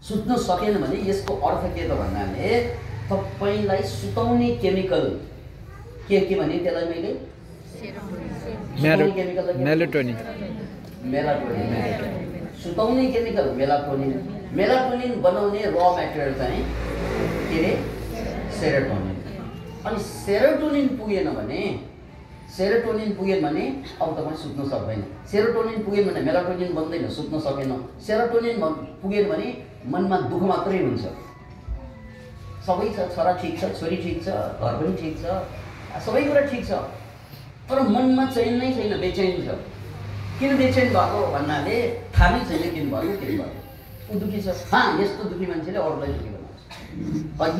सुत्न सकेन भने यसको अर्थ के त भन्नाले तपाईलाई सुताउने केमिकल के भने त्यसलाई मैले मेलाटोनिन सुताउने केमिकल मेलाटोनिन बनाउने र मटेरियल चाहिँ के रे सेरोटोनिन। अनि सेरोटोनिन पुगेन भने अब तपाईँ सुत्न सक्दैन। सेरोटोनिन पुगेन भने मेलाटोनिन बन्दैन, सुत्न सकेन। सेरोटोनिन पुगेन भने मनमा दुःख मात्रै हुन्छ। सबै छ, छोरा ठिक छ, छोरी ठिक छ, घर पनि ठिक छ, सबै कुरा ठिक छ, तर मनमा चैन नै छैन, बेचैन छ। किन बेचैन भएको भन्नाले थाहा नै छैन किन भयो। ऊ दुःखी छ। यस्तो दुःखी मान्छेले अरूलाई दुःखी बनाउँछ।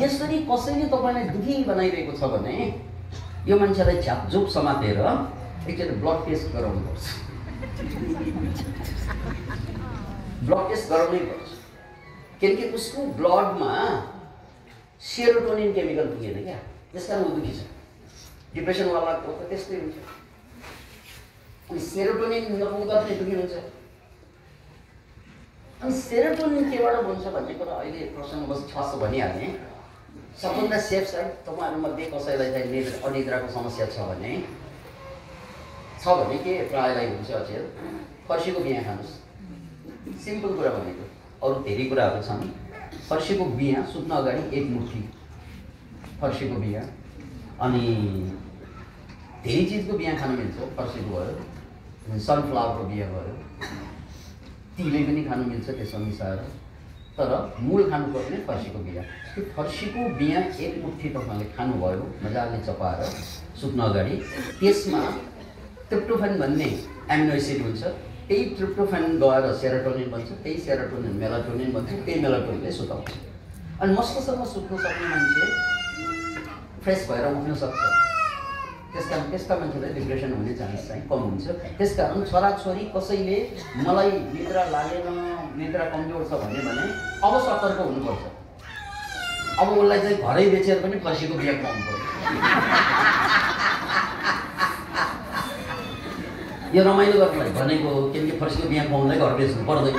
यसरी कसैले तपाईँलाई दुःखी बनाइरहेको छ भने यो मान्छेलाई झ्यापझुप समातेर एकचोटि ब्लड टेस्ट गराउनुपर्छ। ब्लड टेस्ट गराउनै पर्छ, किनकि उसको ब्लडमा सेरोटोनिन केमिकल पुगेन क्या, त्यस कारण ऊ दुःखी छ। डिप्रेसनवालाको त त्यस्तै हुन्छ। अनि सेरोटोनिन नपुग्दा पनि दुःखी हुन्छ। अनि सेरोटोनिन केबाट बन्छ भन्ने कुरा अहिले प्रश्नवश छ भनिहाल्ने। सबभन्दा सेफ साइड तपाईँहरूमध्ये कसैलाई चाहिँ अनिद्राको समस्या छ भने के प्रायलाई हुन्छ अचेल फर्सीको बियाँ खानुहोस्। सिम्पल कुरा भनेको, अरू धेरै कुराहरू छन्। फर्सीको बियाँ सुत्न अगाडि 1 मुठी फर्सीको बियाँ, अनि धेरै चिजको बियाँ खानु मिल्छ। फर्सीको भयो, सनफ्लावरको बियाँ भयो, तिलै पनि खानु मिल्छ त्यसमा मिसाएर, तर मूल खानुपर्ने फर्सीको बियाँ। त्यो फर्सीको बियाँ 1 मुठी तपाईँले खानुभयो मजाले चपाएर सुत्न अगाडि, त्यसमा ट्रिप्टोफेन भन्ने एमिनो एसिड हुन्छ। त्यही ट्रिप्टोफेन गएर सेरोटोनिन बन्छ, त्यही सेरोटोनिन मेलाटोनिन बन्छ, त्यही मेलाटोनिनले सुताउँछ। अनि मस्तसँग सुत्न सक्ने मान्छे फ्रेस भएर उठ्न सक्छ। त्यसकारण त्यस्ता मान्छेलाई डिप्रेसन हुने चान्स चाहिँ कम हुन्छ। त्यसकारण छोराछोरी कसैले मलाई निद्रा लागेन, निद्रा कमजोर छ भने अब सतर्क हुनुपर्छ। अब उसलाई चाहिँ घरै बेचेर पनि फर्सीको बिहा खुवाउनु पर्छ। यो रमाइलो गर्नलाई भनेको, किनकि फर्सीको बिहा खुवाउनलाई घर बेच्नु पर्दैन।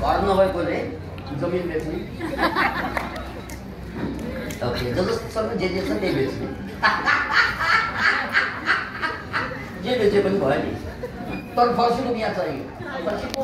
घर नभएकोले जमिन बेच्ने, ओके, जससँग जे छ त्यही बेच्ने, जे बेचे पनि भयो नि। तर फर्सीको बिहा चाहियो। फर्सीको